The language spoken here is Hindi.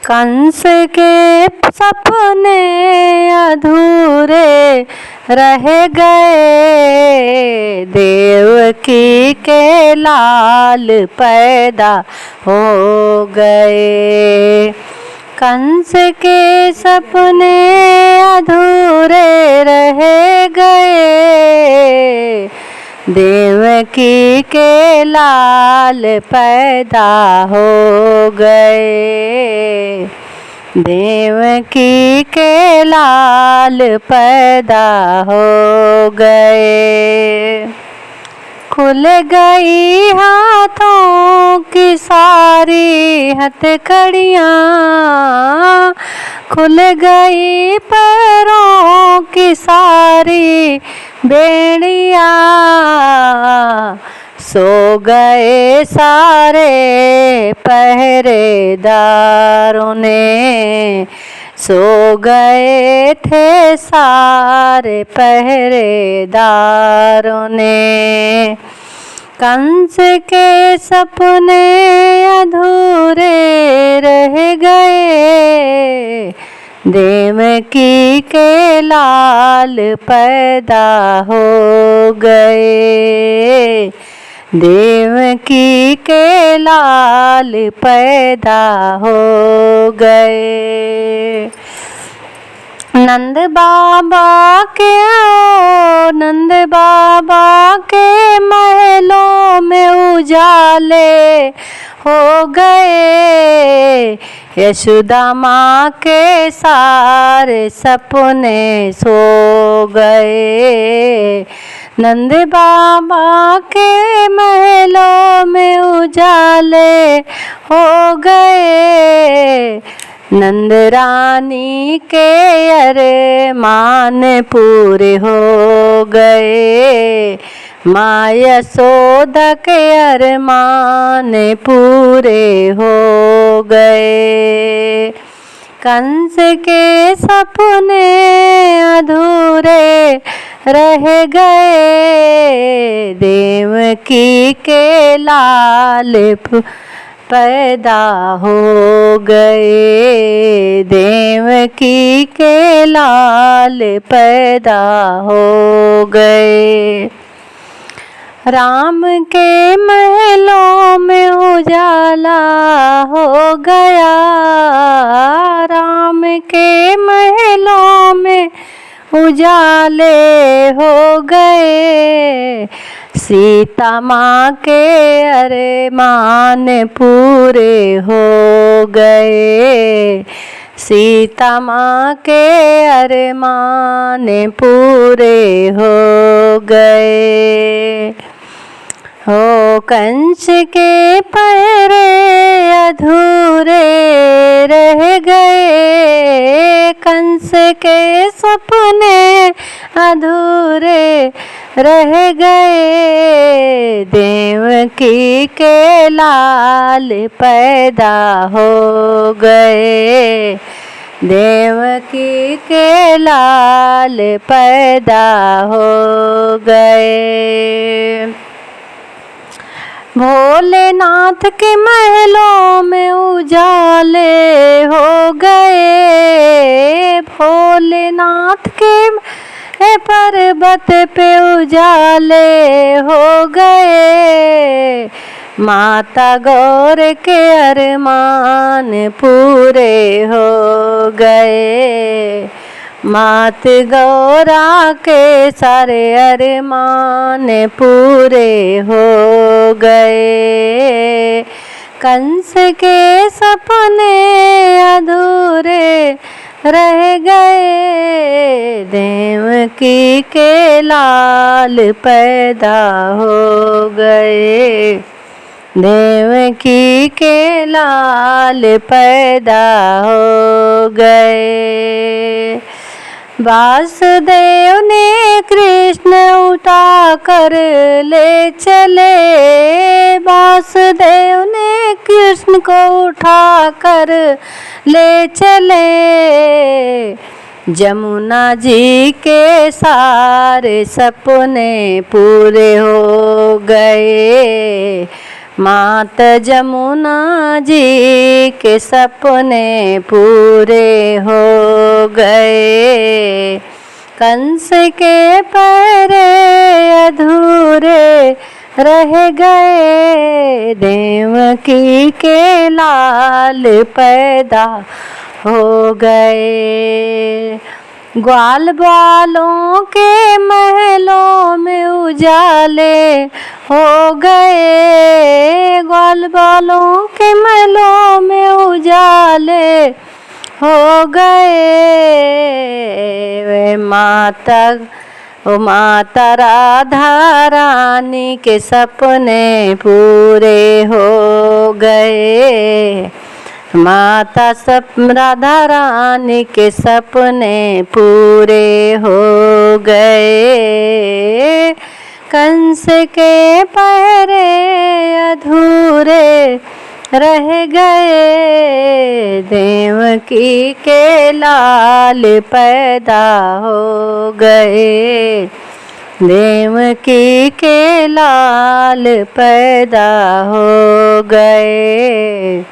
कंस के सपने अधूरे रह गए, देवकी के लाल पैदा हो गए। कंस के सपने अधूरे रह गए, देवकी के लाल पैदा हो गए, देवकी के लाल पैदा हो गए। खुल गई हाथों की सारी हथकड़ियाँ, खुल गई पैरों की सारी बेड़ियाँ, सो गए सारे पहरेदारों ने, सो गए थे सारे पहरेदारों ने। कंस के सपने अधूरे रह गए, देवकी के लाल पैदा हो गए, देवकी के लाल पैदा हो गए। नंद बाबा के महलों में उजाले हो गए, यशोदा माँ के सारे सपने सो गए। नंद बाबा के महलों में उजाले हो गए, नंद रानी के अरमान पूरे हो गए, माँ यशोदा के अरमान पूरे हो गए। कंस के सपने अधूरे रह गए, देवकी के लाल पैदा हो गए, देवकी के लाल पैदा हो गए। राम के महलों में उजाला हो गया, राम के महलों में उजाले हो गए, सीता माँ के अरमान पूरे हो गए, सीता माँ के अरमान पूरे हो गए। हो कंस के पहरे अधूरे रह गए, कंस के सपने अधूरे रह गए, देवकी के लाल पैदा हो गए, देवकी के लाल पैदा हो गए। भोलेनाथ के महलों में उजाले हो गए, भोलेनाथ के पर्वत पे उजाले हो गए, माता गौर के अरमान पूरे हो गए, मात गौरा के सारे अरमान पूरे हो गए। कंस के सपने अधूरे रह गए, देवकी के लाल पैदा हो गए, देवकी के लाल पैदा हो गए। वासुदेव ने कृष्ण उठा कर ले चले, वासुदेव ने कृष्ण को उठा कर ले चले, जमुना जी के सारे सपने पूरे हो गए, मात जमुना जी के सपने पूरे हो गए, कंस के पहरे अधूरे रह गए, देवकी के लाल पैदा हो गए। ग्वाल बालों के महलों में उजाले हो गए, ग्वाल बालों के महलों में उजाले हो गए। वे माता राधा रानी के सपने पूरे हो गए, माता राधा रानी के सपने पूरे हो गए, कंस के पहरे अधूरे रह गए, देवकी के लाल पैदा हो गए, देवकी के लाल पैदा हो गए।